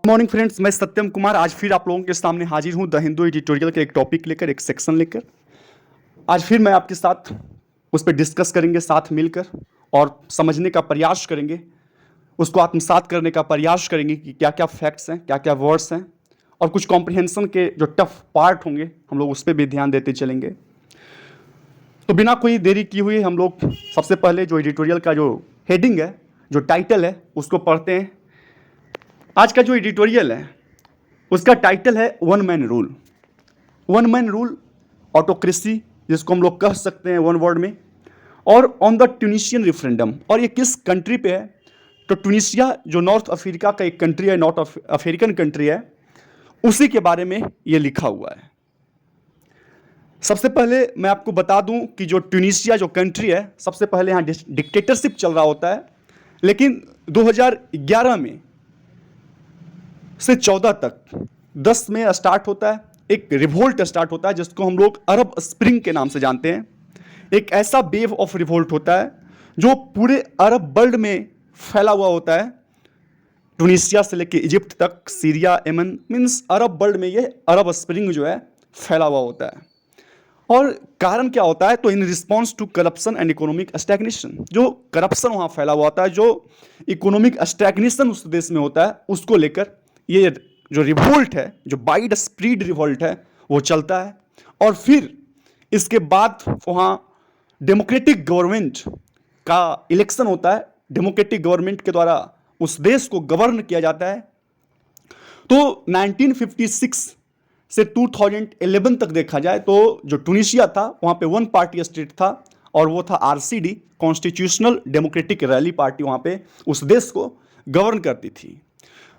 Morning friends, मैं सत्यम कुमार आज फिर आप लोगों के सामने हाजिर हूं द हिंदू एडिटोरियल के एक टॉपिक लेकर, एक सेक्शन लेकर। आज फिर मैं आपके साथ उस पर डिस्कस करेंगे, साथ मिलकर और समझने का प्रयास करेंगे, उसको आत्मसात करने का प्रयास करेंगे कि क्या क्या फैक्ट्स हैं, क्या क्या वर्ड्स हैं और कुछ कॉम्प्रिहेंशन के जो टफ पार्ट होंगे हम लोग उस पर भी ध्यान देते चलेंगे। तो बिना कोई देरी किए हुए हम लोग सबसे पहले जो एडिटोरियल का जो हेडिंग है, जो टाइटल है, उसको पढ़ते हैं। आज का जो एडिटोरियल है उसका टाइटल है one man rule. One man rule, autocracy जिसको हम लोग कह सकते हैं वन वर्ड में, और ऑन द ट्यूनिशियन रेफरेंडम। और ये किस कंट्री पे है? तो ट्यूनिशिया जो नॉर्थ अफ्रीका का एक कंट्री है, नॉर्थ अफ्रीकन कंट्री है, उसी के बारे में ये लिखा हुआ है। सबसे पहले मैं आपको बता दूं कि जो ट्यूनिशिया जो कंट्री है, सबसे पहले यहाँ डिक्टेटरशिप चल रहा होता है, लेकिन 2011 में से 14 तक 10 में स्टार्ट होता है, एक रिवोल्ट स्टार्ट होता है जिसको हम लोग अरब स्प्रिंग के नाम से जानते हैं। एक ऐसा वेव ऑफ रिवोल्ट होता है जो पूरे अरब वर्ल्ड में फैला हुआ होता है, ट्यूनिशिया से लेकर इजिप्ट तक, Syria, Yemen, means Arab world में ये अरब स्प्रिंग जो है फैला हुआ होता है। और कारण क्या होता है? तो in response to corruption and economic stagnation, जो करप्शन वहाँ फैला हुआ होता है, जो इकोनॉमिक स्टैग्नेशन उस देश में होता है, उसको लेकर ये जो रिवोल्ट है, जो वाइड स्प्रेड रिवोल्ट है, वो चलता है। और फिर इसके बाद वहाँ डेमोक्रेटिक गवर्नमेंट का इलेक्शन होता है, डेमोक्रेटिक गवर्नमेंट के द्वारा उस देश को गवर्न किया जाता है। तो 1956 से 2011 तक देखा जाए तो जो ट्यूनिशिया था वहाँ पे वन पार्टी स्टेट था, और वो था RCD, constitutional democratic rally party, वहाँ पे उस देश को गवर्न करती थी।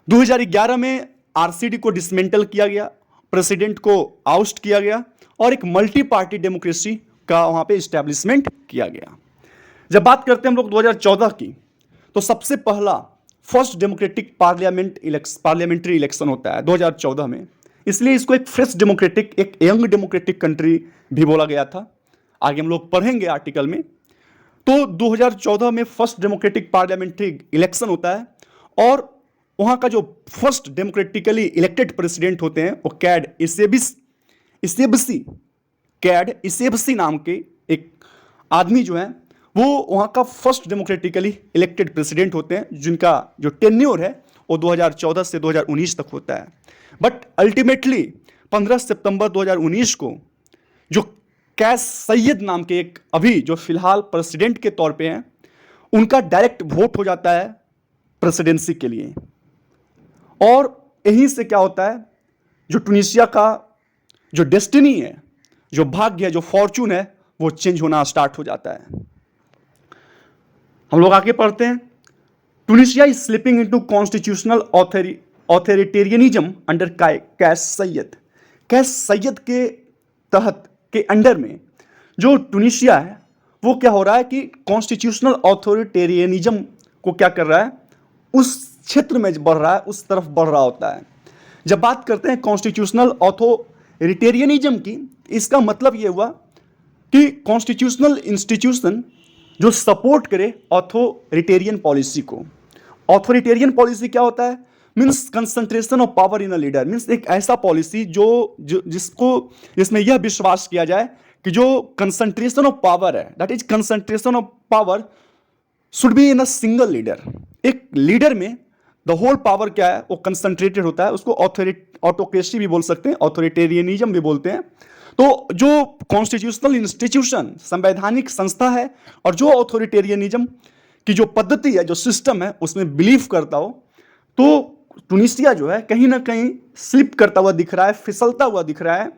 2011 में आरसीडी को डिसमेंटल किया गया, प्रेसिडेंट को आउस्ट किया गया और एक मल्टी पार्टी डेमोक्रेसी का वहाँ पे इस्टेब्लिशमेंट किया गया। जब बात करते हैं हम लोग 2014 की, तो सबसे पहला फर्स्ट डेमोक्रेटिक पार्लियामेंट्री इलेक्शन होता है 2014 में, इसलिए इसको एक फ्रेश डेमोक्रेटिक, एक यंग डेमोक्रेटिक कंट्री भी बोला गया था। आगे हम लोग पढ़ेंगे आर्टिकल में। तो 2014 में फर्स्ट डेमोक्रेटिक पार्लियामेंट्री इलेक्शन होता है और वहाँ का जो फर्स्ट डेमोक्रेटिकली इलेक्टेड प्रेसिडेंट होते हैं वो कैड इसेबसी नाम के एक आदमी जो है, वो वहाँ का फर्स्ट डेमोक्रेटिकली इलेक्टेड प्रेसिडेंट होते हैं, जिनका जो टेन्योर है वो 2014 से 2019 तक होता है। बट अल्टीमेटली 15 सितंबर 2019 को जो कैस सैयद नाम के एक अभी जो फिलहाल प्रेसिडेंट के तौर पे हैं, उनका डायरेक्ट वोट हो जाता है प्रेसिडेंसी के लिए। और यहीं से क्या होता है, जो ट्यूनिशिया का जो डेस्टिनी है, जो भाग्य है, जो फॉर्चून है, वो चेंज होना स्टार्ट हो जाता है। हम लोग आगे पढ़ते हैं। Tunisia is slipping into constitutional authoritarianism under Kais Saied. Kais Saied के तहत के अंडर में जो ट्यूनिशिया है वो क्या हो रहा है कि कॉन्स्टिट्यूशनल ऑथोरिटेरियनिज्म को क्या कर रहा है, उस क्षेत्र में बढ़ रहा है, उस तरफ बढ़ रहा होता है। जब बात करते हैं कॉन्स्टिट्यूशनल ऑथोरिटेरियनिज्म की, इसका मतलब यह हुआ कि कॉन्स्टिट्यूशनल इंस्टीट्यूशन जो सपोर्ट करे ऑथोरिटेरियन पॉलिसी को। ऑथोरिटेरियन पॉलिसी क्या होता है? Means concentration of power in a leader, means एक ऐसा पॉलिसी जिसमें यह विश्वास किया जाए कि जो कंसंट्रेशन ऑफ पावर है, that is concentration of power should be in a single leader. एक लीडर में द होल पावर क्या है, वो कंसंट्रेटेड होता है। उसको ऑटोक्रेसी भी बोल सकते हैं, ऑथोरिटेरियनिज्म भी बोलते हैं। तो जो कॉन्स्टिट्यूशनल इंस्टीट्यूशन, संवैधानिक संस्था है, और जो ऑथोरिटेरियनिज्म की जो पद्धति है, जो सिस्टम है, उसमें बिलीव करता हो, तो ट्यूनिशिया जो है कहीं ना कहीं स्लिप करता हुआ दिख रहा है, फिसलता हुआ दिख रहा है।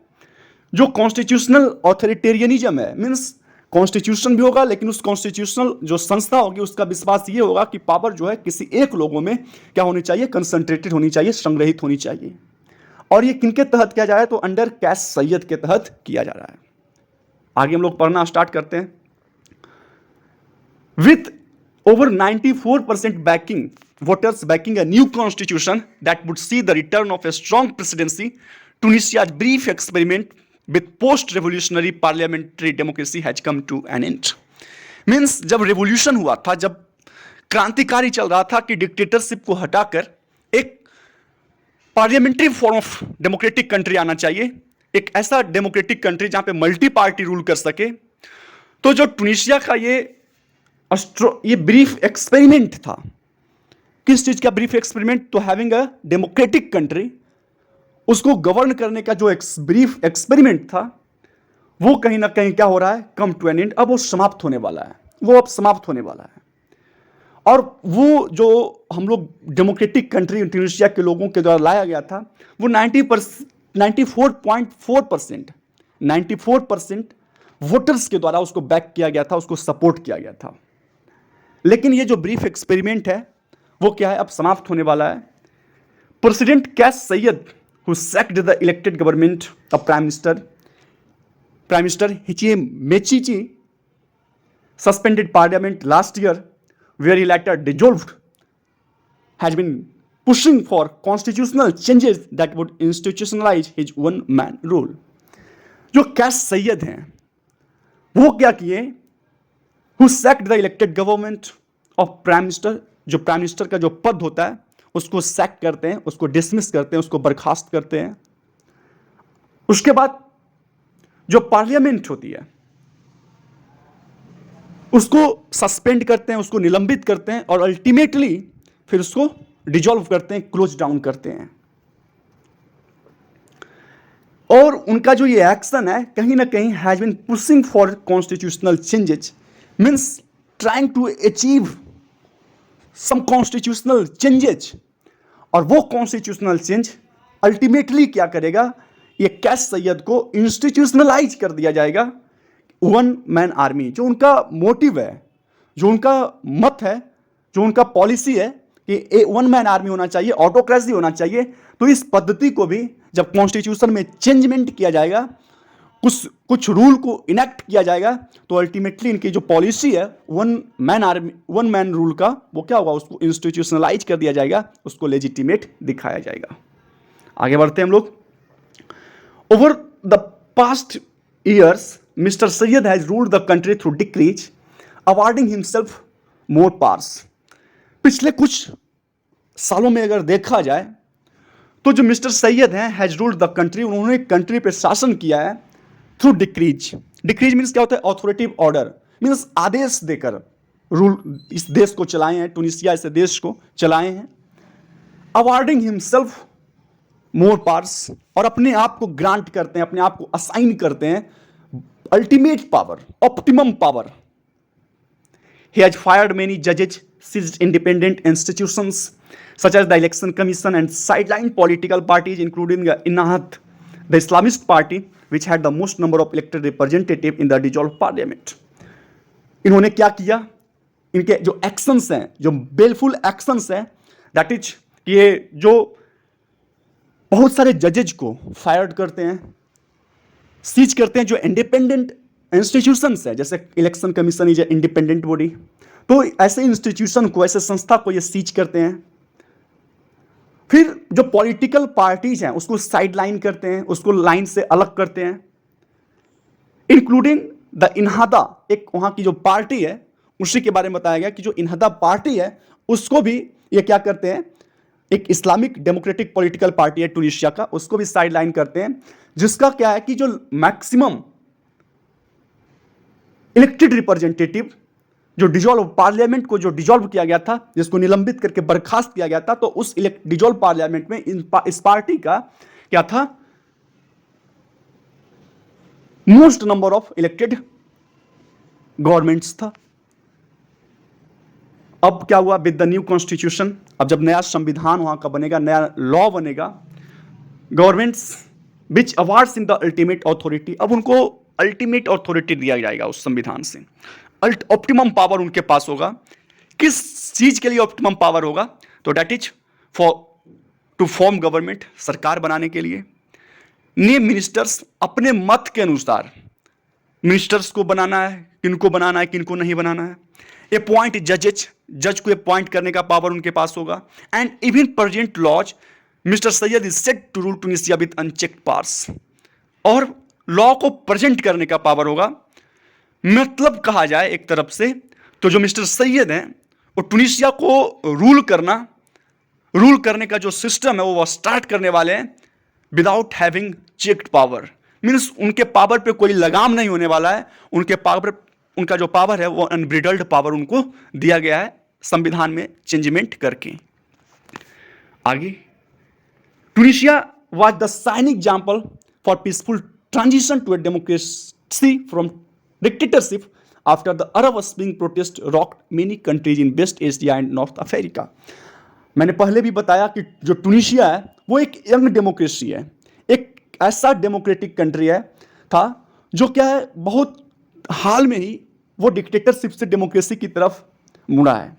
जो कॉन्स्टिट्यूशनल ऑथोरिटेरियनिज्म है, मीन्स कॉन्स्टिट्यूशन भी होगा, लेकिन उस कॉन्स्टिट्यूशनल जो संस्था होगी उसका विश्वास ये होगा कि पावर जो है किसी एक लोगों में क्या होनी चाहिए, कंसंट्रेटेड होनी चाहिए, संग्रहित होनी चाहिए। और ये किनके तहत किया जा रहा है? तो अंडर कैस सैयद के तहत किया जा रहा है। आगे हम लोग पढ़ना स्टार्ट करते हैं। With over 94% voters backing a new constitution that would see the return of a strong presidency, Tunisia's brief experiment with post-revolutionary parliamentary democracy has come to an end. Means जब revolution हुआ था, जब क्रांतिकारी चल रहा था कि डिक्टेटरशिप को हटाकर एक parliamentary form of democratic country आना चाहिए, एक ऐसा डेमोक्रेटिक कंट्री जहां पे मल्टी पार्टी रूल कर सके। तो जो टुनीशिया का ये ब्रीफ एक्सपेरिमेंट था, किस चीज का ब्रीफ एक्सपेरिमेंट? तो हैविंग अ डेमोक्रेटिक कंट्री, उसको गवर्न करने का जो ब्रीफ एक्सपेरिमेंट था, वो कहीं ना कहीं क्या हो रहा है? Come to an end. अब वो समाप्त होने वाला है, वो अब समाप्त होने वाला है। और वो जो हम लोग डेमोक्रेटिक कंट्री इंडोनेशिया के लोगों के द्वारा लाया गया था, वो 94% वोटर्स के द्वारा उसको बैक किया गया था, उसको सपोर्ट किया गया था। लेकिन ये जो ब्रीफ एक्सपेरिमेंट है वो क्या है? अब समाप्त होने वाला है। President Kais Saied who sacked the elected government of Prime Minister Hichie Mechichi suspended parliament last year, where he later dissolved, has been pushing for constitutional changes that would institutionalize his one-man rule. जो कैस सैयद हैं वो क्या किए? Who sacked the elected government of Prime Minister, जो prime minister का जो पद होता है उसको सैक करते हैं, उसको डिसमिस करते हैं, उसको बर्खास्त करते हैं। उसके बाद जो पार्लियामेंट होती है उसको सस्पेंड करते हैं, उसको निलंबित करते हैं, और अल्टीमेटली फिर उसको डिजॉल्व करते हैं, क्लोज डाउन करते हैं। और उनका जो ये एक्शन है कहीं ना कहीं has been pushing for constitutional changes, means trying to achieve some constitutional changes. और वो कॉन्स्टिट्यूशनल चेंज अल्टीमेटली क्या करेगा? ये कैस सैयद को इंस्टीट्यूशनलाइज कर दिया जाएगा। वन मैन आर्मी, जो उनका मोटिव है, जो उनका मत है, जो उनका पॉलिसी है कि वन मैन आर्मी होना चाहिए, ऑटोक्रेसी होना चाहिए, तो इस पद्धति को भी जब कॉन्स्टिट्यूशन में चेंजमेंट किया जाएगा, कुछ रूल को इनेक्ट किया जाएगा, तो अल्टीमेटली इनकी जो पॉलिसी है वन मैन रूल का, वो क्या होगा? उसको इंस्टीट्यूशनलाइज कर दिया जाएगा, उसको लेजिटिमेट दिखाया जाएगा। आगे बढ़ते हैं हम लोग। Over the past years mister Syed has ruled the country through decrease, awarding himself more powers. पिछले कुछ सालों में अगर देखा जाए तो जो मिस्टर सैयद हैं हैज रूल्ड द कंट्री, उन्होंने कंट्री पे शासन किया है थ्रू डिक्रीज। डिक्रीज मीन्स क्या होता है? ऑथोरिटिव ऑर्डर, मीन्स आदेश देकर रूल इस देश को चलाए हैं, टूनिसिया इस देश को चलाए हैं। अवार्डिंग हिमसेल्फ मोर पावर्स, और अपने आप को ग्रांट करते हैं, अपने आप को असाइन करते हैं ultimate power, optimum power. He has fired many judges, seized independent institutions such as the Election Commission, and sidelined political parties including Innahat, the Islamist party, which had the most number of elected representatives in the dissolved parliament. इन्होंने क्या किया? इनके जो actions हैं, जो बेलफुल actions हैं, that is ये जो बहुत सारे जजेज को फायर्ड करते हैं, सीज करते हैं, जो इंडिपेंडेंट इंस्टीट्यूशंस है, जैसे election commission is independent body, तो ऐसे इंस्टीट्यूशन को, ऐसे संस्था को ये सीज करते हैं। फिर जो पॉलिटिकल पार्टीज हैं उसको साइडलाइन करते हैं, उसको लाइन से अलग करते हैं, इंक्लूडिंग द इन्हादा, एक वहां की जो पार्टी है उसी के बारे में बताया गया कि जो इन्हादा पार्टी है उसको भी ये क्या करते हैं, एक इस्लामिक डेमोक्रेटिक पॉलिटिकल पार्टी है टूनिशिया का, उसको भी साइडलाइन करते हैं, जिसका क्या है कि जो मैक्सिमम इलेक्टेड रिप्रेजेंटेटिव, जो डिजॉल्व पार्लियामेंट को जो डिजॉल्व किया गया था, जिसको निलंबित करके बर्खास्त किया गया था, तो उस डिजॉल्व पार्लियामेंट में इस पार्टी का क्या था? Most number of elected governments था। अब क्या हुआ विद द न्यू कॉन्स्टिट्यूशन? अब जब नया संविधान वहां का बनेगा, नया लॉ बनेगा, governments which awards in the ultimate authority, अब उनको अल्टीमेट अथॉरिटी दिया जाएगा उस संविधान से, ऑप्टिमम पावर उनके पास होगा। किस चीज के लिए ऑप्टिमम पावर होगा? तो that is for to form government, सरकार बनाने के लिए। नेम मिनिस्टर्स, अपने मत के अनुसार मिनिस्टर्स को बनाना है, किनको बनाना है, किनको नहीं बनाना है। अपॉइंट जजेज, जज को अपॉइंट करने का पावर उनके पास होगा। And even present laws, mister Saied is set to rule Tunisia with unchecked powers, और लॉ को प्रेजेंट करने का पावर होगा। मतलब कहा जाए एक तरफ से तो जो मिस्टर सैयद हैं वो टूनिसिया को रूल करना, रूल करने का जो सिस्टम है वो स्टार्ट करने वाले हैं without having checked power. Means उनके पावर पे कोई लगाम नहीं होने वाला है, उनका जो पावर है वो अनब्रिडल्ड पावर उनको दिया गया है संविधान में चेंजमेंट करके। आगे, Tunisia was the shining example for peaceful transition to a democracy from dictatorship after the Arab Spring protest rocked many countries in West Asia and North Africa। मैंने पहले भी बताया कि जो ट्यूनीशिया है वो एक यंग डेमोक्रेसी है, एक ऐसा डेमोक्रेटिक कंट्री है था जो क्या है बहुत हाल में ही वो डिक्टेटरशिप से डेमोक्रेसी की तरफ मुड़ा है।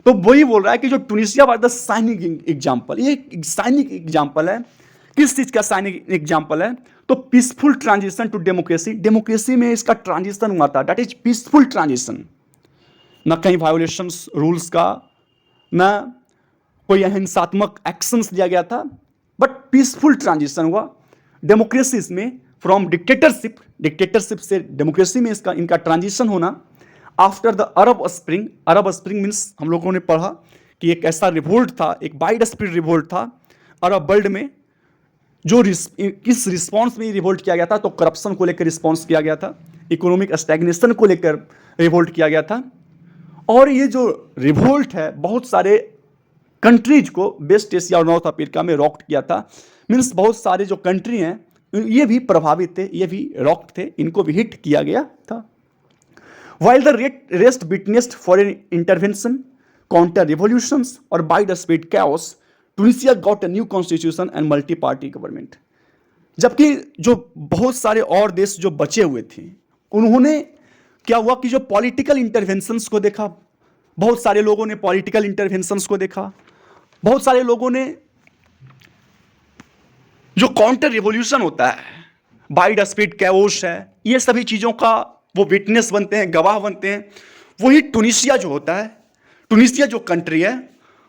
तो वही बोल रहा है कि जो Tunisia was the shining example, ये एक शाइनिंग एग्जाम्पल है। किस चीज का शाइनिंग एग्जाम्पल है? तो peaceful transition to democracy. Democracy में इसका ट्रांजिशन हुआ था, दैट इज पीसफुल ट्रांजिशन। न कहीं वायोलेशंस रूल्स का, न कोई हिंसात्मक एक्शंस लिया गया था, बट पीसफुल ट्रांजिशन हुआ डेमोक्रेसी में फ्रॉम डिक्टेटरशिप से डेमोक्रेसी में इनका ट्रांजिशन होना after the Arab spring. Arab spring means हम लोगों ने पढ़ा कि एक ऐसा रिवोल्ट था, एक वाइड स्प्रेड रिवोल्ट था अरब वर्ल्ड में। जो किस रिस्पॉन्स में रिवोल्ट किया गया था? तो करप्शन को लेकर रिस्पॉन्स किया गया था, इकोनॉमिक स्टैग्नेशन को लेकर रिवोल्ट किया गया था। और ये जो रिवोल्ट है बहुत सारे कंट्रीज को वेस्ट एशिया और नॉर्थ अफ्रीका में रॉक्ट किया था। मीन्स बहुत सारे जो कंट्री हैं ये भी प्रभावित थे, ये भी रॉक्ट थे, इनको भी हिट किया गया था। While the rest witnessed foreign intervention, counter revolutions or widespread chaos, Tunisia got a new constitution and multi-party government। जबकि जो बहुत सारे और देश जो बचे हुए थे उन्होंने क्या हुआ कि जो पॉलिटिकल इंटरवेंशंस को देखा, बहुत सारे लोगों ने पॉलिटिकल इंटरवेंशंस को देखा, बहुत सारे लोगों ने जो काउंटर रिवॉल्यूशन होता है, वाइड स्प्रेड कैओस है, ये सभी चीज़ों का वो विटनेस बनते हैं, गवाह बनते हैं। वही ट्यूनीशिया जो होता है, ट्यूनीशिया जो कंट्री है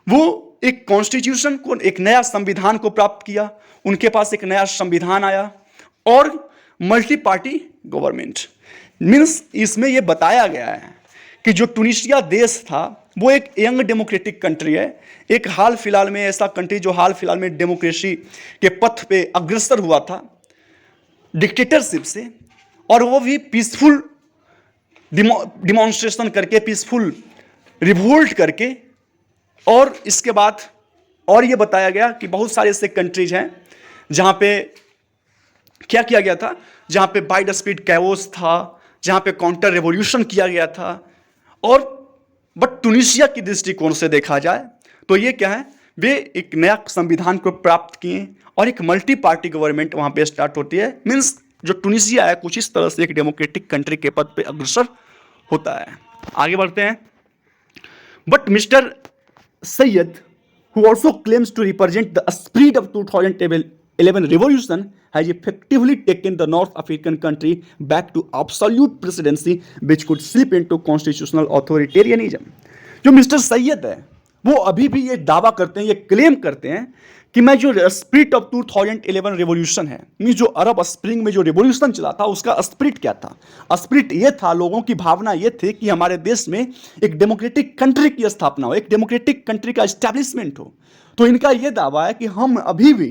वो एक कॉन्स्टिट्यूशन को, एक नया संविधान को प्राप्त किया, उनके पास एक नया संविधान आया और मल्टी पार्टी गवर्नमेंट। मीन्स इसमें यह बताया गया है कि जो ट्यूनीशिया देश था वो एक यंग डेमोक्रेटिक कंट्री है, एक हाल फिलहाल में ऐसा कंट्री जो हाल फिलहाल में डेमोक्रेसी के पथ पे अग्रसर हुआ था डिक्टेटरशिप से, और वो भी पीसफुल डिमॉन्स्ट्रेशन करके, पीसफुल रिवोल्ट करके। और इसके बाद और ये बताया गया कि बहुत सारे ऐसे कंट्रीज हैं जहाँ पे क्या किया गया था, जहाँ पे वाइड स्प्रेड कैओस था, जहाँ पे काउंटर रेवोल्यूशन किया गया था। और बट ट्यूनीशिया की दृष्टिकोण से देखा जाए तो ये क्या है, वे एक नया संविधान को प्राप्त किए और एक मल्टी पार्टी गवर्नमेंट वहाँ पे स्टार्ट होती है। मीन्स जो ट्यूनीशिया है कुछ इस तरह से एक डेमोक्रेटिक कंट्री के पद पे अग्रसर होता है। आगे बढ़ते हैं। But mister Syed, who also claims to represent the spirit of 2011 revolution, has effectively taken the North African country back to absolute presidency, which could slip into constitutional authoritarianism। जो मिस्टर सैयद है वो अभी भी ये दावा करते हैं, ये क्लेम करते हैं कि मैं जो स्पिरिट ऑफ 2011 रेवोल्यूशन है, मीन जो अरब स्प्रिंग में जो रेवोल्यूशन चला था उसका स्पिरिट क्या था? स्पिरिट ये था, लोगों की भावना ये थी कि हमारे देश में एक डेमोक्रेटिक कंट्री की स्थापना हो, एक डेमोक्रेटिक कंट्री का एस्टैब्लिशमेंट हो। तो इनका ये दावा है कि हम अभी भी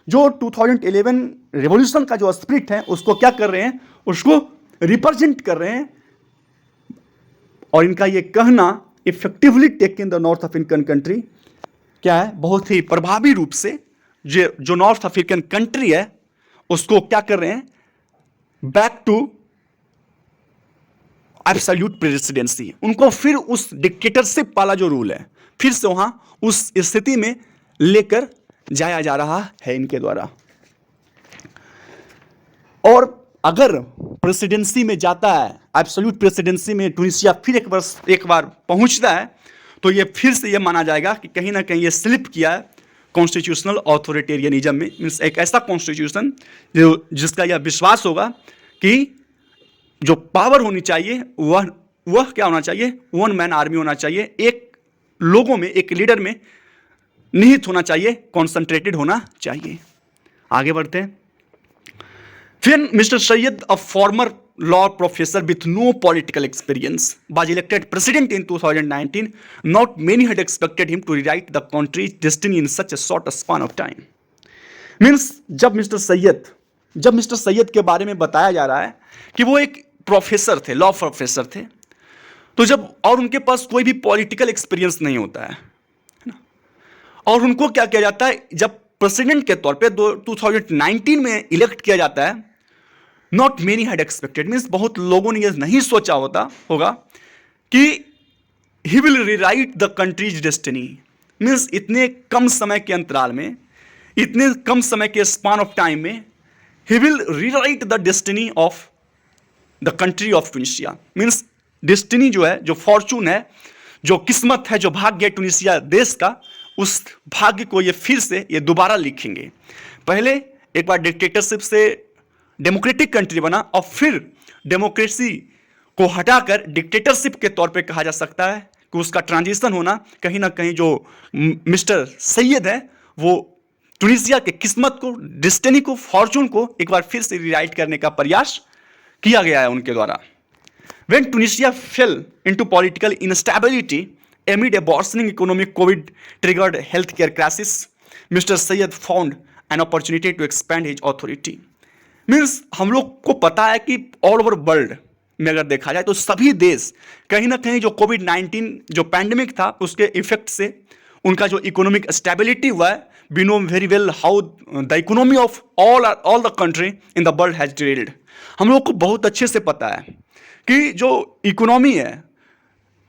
जो 2011 रेवोल्यूशन का जो स्पिरिट है उसको क्या कर रहे हैं, उसको रिप्रेजेंट कर रहे हैं। और इनका ये कहना effectively taken the north African country क्या है, बहुत ही प्रभावी रूप से जो नॉर्थ अफ्रीकन कंट्री है उसको क्या कर रहे हैं, बैक टू एब्सोल्यूट प्रेसिडेंसी। उनको फिर उस डिक्टेटरशिप वाला जो रूल है फिर से वहां उस स्थिति में लेकर जाया जा रहा है इनके द्वारा। और अगर प्रेसिडेंसी में जाता है, एब्सोल्यूट प्रेसिडेंसी में ट्यूनीशिया फिर एक बार पहुंचता है तो ये फिर से ये माना जाएगा कि कहीं ना कहीं ये स्लिप किया है कॉन्स्टिट्यूशनल ऑथोरिटेरियनिज्म में। मीन्स एक ऐसा कॉन्स्टिट्यूशन जिसका यह विश्वास होगा कि जो पावर होनी चाहिए वह क्या होना चाहिए, वन मैन आर्मी होना चाहिए, एक लोगों में, एक लीडर में निहित होना चाहिए, कॉन्सेंट्रेटेड होना चाहिए। आगे बढ़ते हैं। फिर mister Syed, a former law professor with no political experience, was elected president in 2019. Not many had expected him to rewrite the country's destiny in such a short span of time. Means जब mister Syed के बारे में बताया जा रहा है कि वो एक प्रोफेसर थे, लॉ प्रोफेसर थे, तो जब और उनके पास कोई भी पॉलिटिकल एक्सपीरियंस नहीं होता है ना, और उनको क्या किया जाता है जब प्रेसिडेंट के तौर पे 2019 में इलेक्ट किया जाता है, not many had expected, means बहुत लोगों ने यह नहीं सोचा होगा कि he will rewrite the countries destiny. Means इतने कम समय के अंतराल में, इतने कम समय के स्पान ऑफ टाइम में he will rewrite the destiny of the country of Tunisia. Means destiny जो है, जो फॉर्चून है, जो किस्मत है, जो भाग्य है ट्यूनिसिया देश का, उस भाग्य को ये फिर से ये दोबारा लिखेंगे। पहले एक बार डिक्टेटरशिप से डेमोक्रेटिक कंट्री बना और फिर डेमोक्रेसी को हटाकर डिक्टेटरशिप के तौर पे कहा जा सकता है कि उसका ट्रांजिशन होना कहीं ना कहीं जो मिस्टर सैयद है वो ट्यूनिसिया के किस्मत को, डेस्टिनी को, फॉर्चून को एक बार फिर से रिराइट करने का प्रयास किया गया है उनके द्वारा। When Tunisia fell into political instability amid a worsening economic COVID-triggered healthcare crisis, Mr. Sayyed found an opportunity to expand his authority. Means हम लोग को पता है कि ऑल ओवर वर्ल्ड में अगर देखा जाए तो सभी देश कहीं ना कहीं जो कोविड-19 जो पैंडेमिक था उसके इफेक्ट से उनका जो इकोनॉमिक स्टेबिलिटी हुआ है, we know very well how the economy of all the country in the world has derailed. हम लोग को बहुत अच्छे से पता है कि जो इकोनॉमी है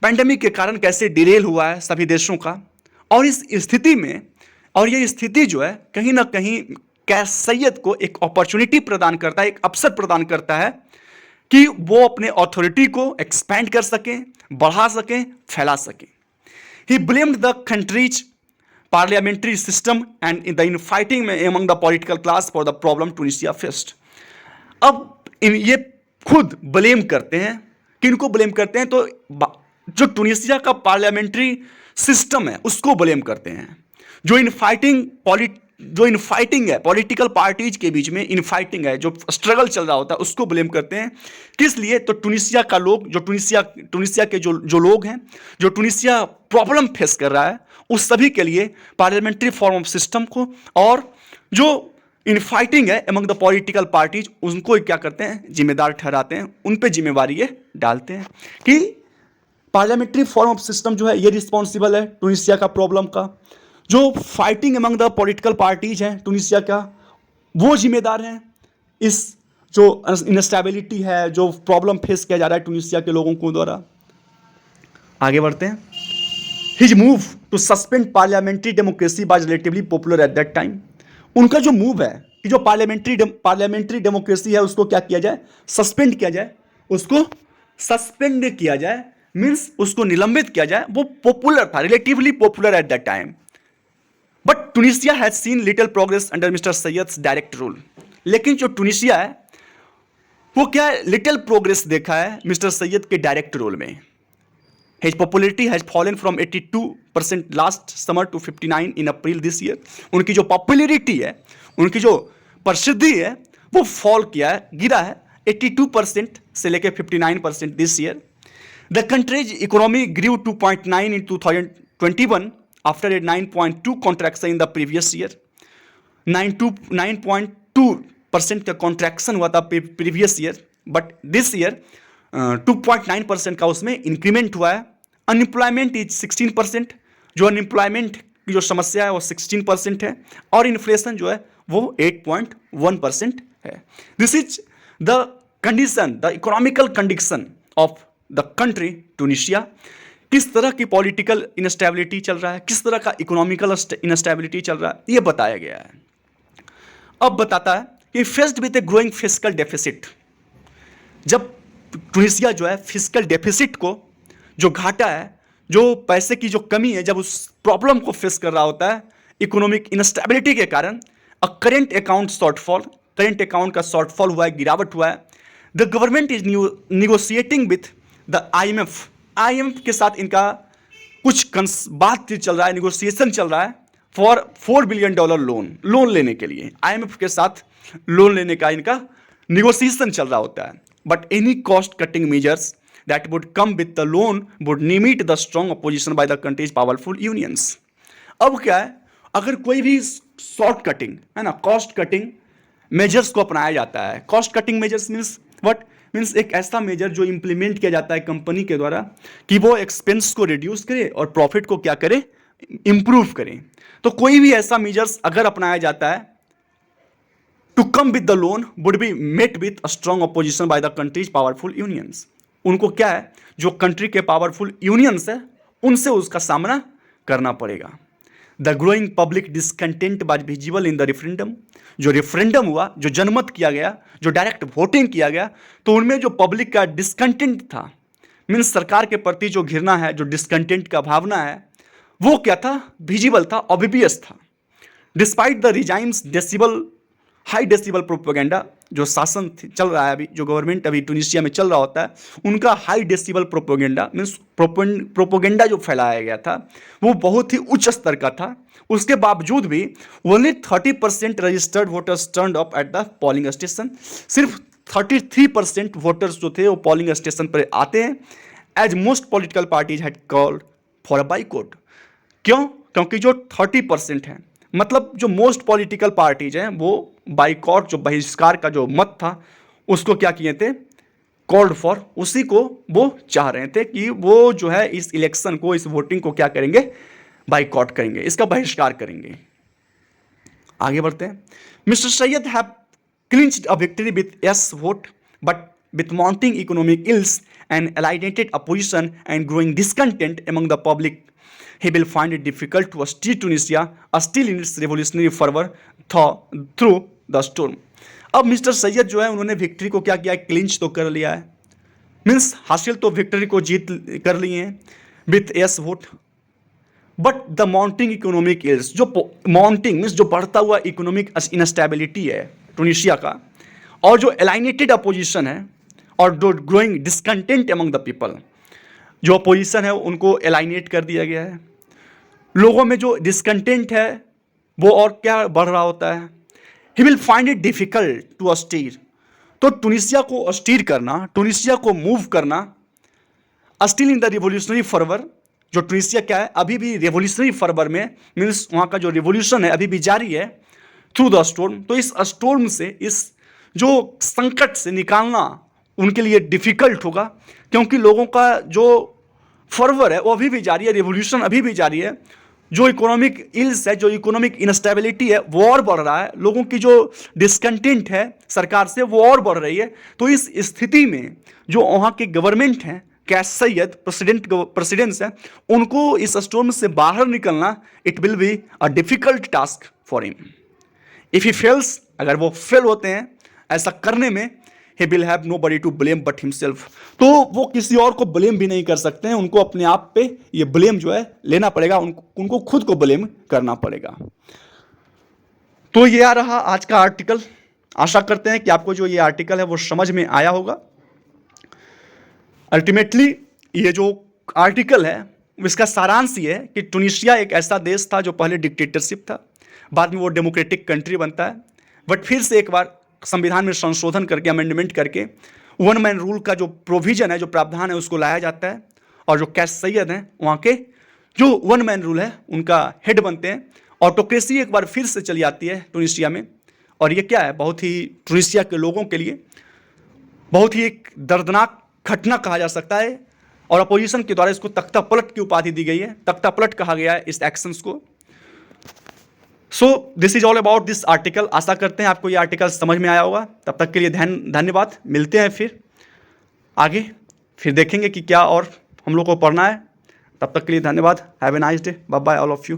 पैंडेमिक के कारण कैसे डिरेल हुआ है सभी देशों का, और इस स्थिति में, और ये स्थिति जो है कहीं ना कहीं कैस सैयद को एक अपॉर्चुनिटी प्रदान करता है, एक अवसर प्रदान करता है कि वो अपने अथॉरिटी को एक्सपेंड कर सकें, बढ़ा सकें, फैला सकें। He blamed the country's parliamentary system and in the infighting में among the political class for the problem Tunisia faced. अब ये खुद ब्लेम करते हैं, किनको ब्लेम करते हैं, तो जो ट्यूनिसिया का पार्लियामेंट्री सिस्टम है उसको ब्लेम करते हैं। जो इनफाइटिंग है पॉलिटिकल पार्टीज के बीच में, इनफाइटिंग है, जो स्ट्रगल चल रहा होता है उसको ब्लेम करते हैं। किस लिए? तो ट्यूनिसिया का लोग, जो ट्यूनिसिया के जो लोग हैं, जो ट्यूनिसिया प्रॉब्लम फेस कर रहा है, उस सभी के लिए पार्लियामेंट्री फॉर्म ऑफ सिस्टम को और जो इनफाइटिंग है अमंग द पॉलिटिकल पार्टीज उनको क्या करते हैं, जिम्मेदार ठहराते हैं, उन पे जिम्मेवारी ये डालते हैं कि पार्लियामेंट्री फॉर्म ऑफ सिस्टम जो है ये रिस्पॉन्सिबल है ट्यूनिसिया का प्रॉब्लम का। जो fighting among the political parties हैं ट्यूनिसिया का, वो जिम्मेदार हैं इस जो इनस्टेबिलिटी है, जो प्रॉब्लम फेस किया जा रहा है ट्यूनिसिया के लोगों को द्वारा। आगे बढ़ते हैं। His move to suspend parliamentary democracy was relatively popular at that time. उनका जो मूव है कि जो पार्लियामेंट्री डेमोक्रेसी है उसको क्या किया जाए, सस्पेंड किया जाए, उसको सस्पेंड किया जाए, मीन्स उसको निलंबित किया जाए, वो पॉपुलर था, relatively popular at that time. But Tunisia has seen little progress under mister Saied's direct rule. लेकिन जो ट्यूनिसिया है वो क्या है, लिटिल प्रोग्रेस देखा है मिस्टर सैयद के डायरेक्ट रूल में। His popularity has fallen from 82% last summer to 59 in April this year. उनकी जो पॉपुलरिटी है, उनकी जो प्रसिद्धि है, वो फॉल किया है, गिरा है 82% से लेकर 59% this year. The country's economy grew 2.9 in 2021 after a 9.2 contraction in the previous year. 9.2% का कॉन्ट्रैक्शन हुआ था previous year, but this year 2.9% का उसमें इंक्रीमेंट हुआ है। अनएम्प्लॉयमेंट इज 16%, जो अनएम्प्लॉयमेंट की जो समस्या है वो 16% है, और इन्फ्लेशन जो है वो 8.1% है। This is the condition, the economical condition of the country Tunisia. किस तरह की पॉलिटिकल इनस्टेबिलिटी चल रहा है, किस तरह का इकोनॉमिकल इनस्टेबिलिटी चल रहा है, ये बताया गया है। अब बताता है कि faced with a growing fiscal deficit. जब ट्यूनिसिया जो है फिस्कल डेफिसिट को, जो घाटा है, जो पैसे की जो कमी है, जब उस प्रॉब्लम को फेस कर रहा होता है इकोनॉमिक इनस्टेबिलिटी के कारण, current account shortfall, current account का शॉर्टफॉल हुआ है, गिरावट हुआ है। The government is negotiating with the IMF के साथ इनका कुछ बातचीत चल रहा है, निगोशिएशन चल रहा है फॉर $4 बिलियन लोन लेने के लिए। IMF के साथ लोन लेने का इनका निगोशिएशन चल रहा होता है। but any cost cutting measures that would come with the loan would limit the strong opposition by the country's powerful unions. अब क्या है, अगर कोई भी शॉर्ट कटिंग है ना, कॉस्ट कटिंग मेजर्स को अपनाया जाता है. Cost cutting measures means what, means एक ऐसा मेजर जो इंप्लीमेंट किया जाता है कंपनी के द्वारा कि वो एक्सपेंस को रिड्यूस करे और प्रॉफिट को क्या करे, इंप्रूव करें. तो कोई भी ऐसा मेजर्स अगर अपनाया जाता है to come with the loan would be met with a strong opposition by the country's powerful unions. उनको क्या है, जो कंट्री के पावरफुल यूनियंस है उनसे उसका सामना करना पड़ेगा. The growing public discontent was visible in the referendum. जो रेफरेंडम हुआ, जो जनमत किया गया, जो डायरेक्ट वोटिंग किया गया, तो उनमें जो पब्लिक का डिसकंटेंट था, मीन्स सरकार के प्रति जो घृणा है, जो डिसकंटेंट का भावना है, वो क्या था, विजिबल था, ऑब्वियस था. Despite the regime's decibel high decibel propaganda, जो शासन चल रहा है अभी, जो गवर्नमेंट अभी ट्यूनीशिया में चल रहा होता है, उनका high decibel propaganda means propaganda जो फैलाया गया था वो बहुत ही उच्च स्तर का था. उसके बावजूद भी only 30% registered voters turned up at the polling station. सिर्फ 33% वोटर्स जो थे वो पोलिंग स्टेशन पर आते हैं. As most political parties had called for a boycott. क्यों? क्योंकि जो 30% है, मतलब जो मोस्ट पॉलिटिकल पार्टीज हैं वो बाइकआउट, जो बहिष्कार का जो मत था उसको क्या किए थे, कॉल्ड फॉर, उसी को वो चाह रहे थे कि वो जो है इस इलेक्शन को, इस वोटिंग को क्या करेंगे, बाइकआउट करेंगे, इसका बहिष्कार करेंगे. आगे बढ़ते हैं. Mister Syed have clinched a victory with yes vote but with mounting economic ills and alienated opposition and growing discontent among the public, he will find it difficult to steer Tunisia still in its revolutionary fervor through the storm. अब mister Syed जो है उन्होंने victory को क्या किया, clinch तो कर लिया है, मीन्स हासिल तो विक्ट्री को जीत कर लिए हैं with yes vote, but the mounting economic ills, जो माउंटिंग मीन्स जो बढ़ता हुआ इकोनॉमिक इनस्टेबिलिटी है टूनिशिया का, और जो एलाइनेटेड अपोजिशन है और जो growing discontent among the people, जो अपोजिशन है उनको एलाइनेट कर दिया गया है. लोगों में जो डिसकंटेंट है वो और क्या बढ़ रहा होता है. He will find it difficult to steer. तो टूनिशिया को अस्टीर करना, टूनिशिया को मूव करना, still in the revolutionary fervour, जो टूनिशिया क्या है अभी भी रिवोल्यूशनरी फर्वर में, मीन्स वहाँ का जो रिवोल्यूशन है अभी भी जारी है, थ्रू द स्टोर्म. तो इस स्टोर्म से, इस जो संकट से निकालना उनके लिए डिफिकल्ट होगा, क्योंकि लोगों का जो फर्वर है वो अभी भी जारी है, रिवोल्यूशन अभी भी जारी है. जो इकोनॉमिक इल्स है, जो इकोनॉमिक इनस्टेबिलिटी है वो और बढ़ रहा है, लोगों की जो डिसकंटेंट है सरकार से वो और बढ़ रही है. तो इस स्थिति में जो वहाँ के गवर्नमेंट हैं, कैस सैयद प्रेसिडेंट्स हैं, उनको इस स्टॉर्म से बाहर निकलना, it will be a difficult task for him. If he fails, अगर वो फेल होते हैं ऐसा करने में, he will have nobody to blame but himself. तो वो किसी और को ब्लेम भी नहीं कर सकते हैं, उनको अपने आप पे ये ब्लेम जो है लेना पड़ेगा, उनको खुद को ब्लेम करना पड़ेगा. तो ये आ रहा आज का आर्टिकल. आशा करते हैं कि आपको जो ये आर्टिकल है वो समझ में आया होगा. अल्टीमेटली ये जो आर्टिकल है इसका सारांश ये है कि टूनिशिया एक ऐसा देश था जो पहले डिक्टेटरशिप था, बाद में वो डेमोक्रेटिक कंट्री बनता है, बट फिर से एक बार संविधान में संशोधन करके, अमेंडमेंट करके वन मैन रूल का जो प्रोविजन है, जो प्रावधान है उसको लाया जाता है, और जो कैस सैयद हैं वहाँ के जो वन मैन रूल है उनका हेड बनते हैं. ऑटोक्रेसी एक बार फिर से चली आती है टूनिशिया में, और ये क्या है, बहुत ही टूनिशिया के लोगों के लिए बहुत ही एक दर्दनाक घटना कहा जा सकता है, और अपोजिशन के द्वारा इसको तख्ता पलट की उपाधि दी गई है, तख्ता पलट कहा गया है इस एक्शंस को. So this is all about this article. आशा करते हैं आपको ये आर्टिकल समझ में आया होगा. तब तक के लिए धन्यवाद. मिलते हैं फिर आगे, फिर देखेंगे कि क्या और हम लोग को पढ़ना है. तब तक के लिए धन्यवाद. Have a nice day. Bye bye all of you.